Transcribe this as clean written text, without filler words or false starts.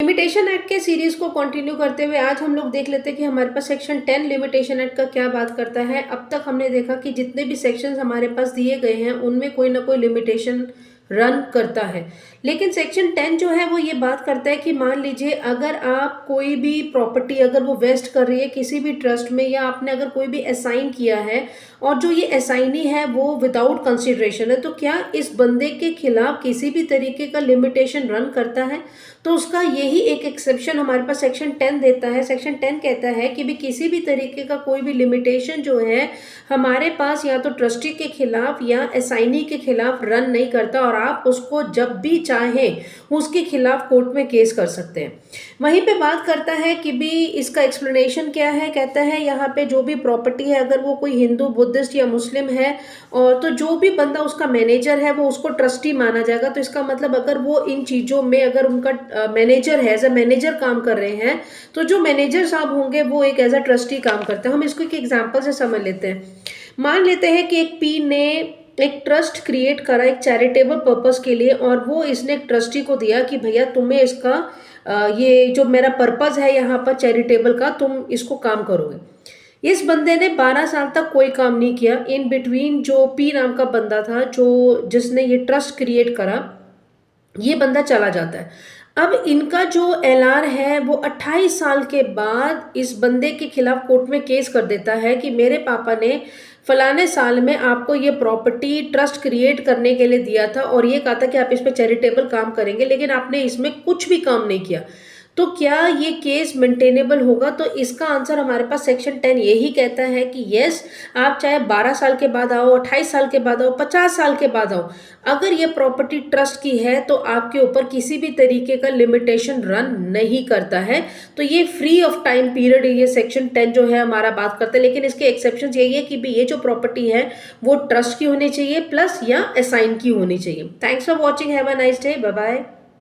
Limitation act के series को continue करते हुए आज हम लोग देख लेते हैं कि हमारे पास सेक्शन 10 लिमिटेशन एक्ट का क्या बात करता है। अब तक हमने देखा कि जितने भी सेक्शंस हमारे पास दिए गए हैं उनमें कोई ना कोई लिमिटेशन रन करता है, लेकिन सेक्शन 10 जो है वो ये बात करता है कि मान लीजिए अगर आप कोई भी प्रॉपर्टी अगर वो वेस्ट कर रही है किसी भी ट्रस्ट में, या आपने अगर कोई भी असाइन किया है और जो ये असाइनी है वो विदाउट कंसिडरेशन है, तो क्या इस बंदे के खिलाफ किसी भी तरीके का लिमिटेशन रन करता है। तो उसका यही एक एक्सेप्शन हमारे पास सेक्शन 10 देता है। सेक्शन 10 कहता है कि भी किसी भी तरीके का कोई भी लिमिटेशन जो है हमारे पास या तो ट्रस्टी के खिलाफ या असाइनी के खिलाफ रन नहीं करता, और आप उसको जब भी चाहें उसके खिलाफ कोर्ट में केस कर सकते हैं। वहीं पे बात करता है कि भी इसका एक्सप्लेनेशन क्या है। कहता है यहाँ पे जो भी प्रॉपर्टी है अगर वो कोई हिंदू, बुद्धिस्ट या मुस्लिम है, और तो जो भी बंदा उसका मैनेजर है वो उसको ट्रस्टी माना जाएगा। तो इसका मतलब अगर वो इन चीज़ों में अगर उनका मैनेजर है, एज अ मैनेजर काम कर रहे हैं, तो जो मैनेजर साहब होंगे वो एक एज अ ट्रस्टी काम करते हैं। हम इसको एक एग्जाम्पल से समझ लेते हैं। मान लेते हैं कि एक पी ने एक ट्रस्ट क्रिएट करा एक चैरिटेबल पर्पस के लिए, और वो इसने एक ट्रस्टी को दिया कि भैया तुम्हें इसका ये जो मेरा पर्पस है यहाँ पर चैरिटेबल का, तुम इसको काम करोगे। इस बंदे ने 12 साल तक कोई काम नहीं किया। इन बिटवीन जो पी नाम का बंदा था जो जिसने ये ट्रस्ट क्रिएट करा, ये बंदा चला जाता है। अब इनका जो एलआर है वो 28 साल के बाद इस बंदे के खिलाफ कोर्ट में केस कर देता है कि मेरे पापा ने फलाने साल में आपको ये प्रॉपर्टी ट्रस्ट क्रिएट करने के लिए दिया था और ये कहा था कि आप इस पे चैरिटेबल काम करेंगे, लेकिन आपने इसमें कुछ भी काम नहीं किया। तो क्या ये केस मेंटेनेबल होगा। तो इसका आंसर हमारे पास सेक्शन 10 यही कहता है कि यस, आप चाहे 12 साल के बाद आओ, 28 साल के बाद आओ, 50 साल के बाद आओ, अगर ये प्रॉपर्टी ट्रस्ट की है तो आपके ऊपर किसी भी तरीके का लिमिटेशन रन नहीं करता है। तो ये फ्री ऑफ टाइम पीरियड ये सेक्शन 10 जो है हमारा बात करता है। लेकिन इसके एक्सेप्शन यही है कि भी ये जो प्रॉपर्टी है वो ट्रस्ट की होनी चाहिए प्लस या असाइन की होनी चाहिए। Thanks for watching, have a nice day, bye bye.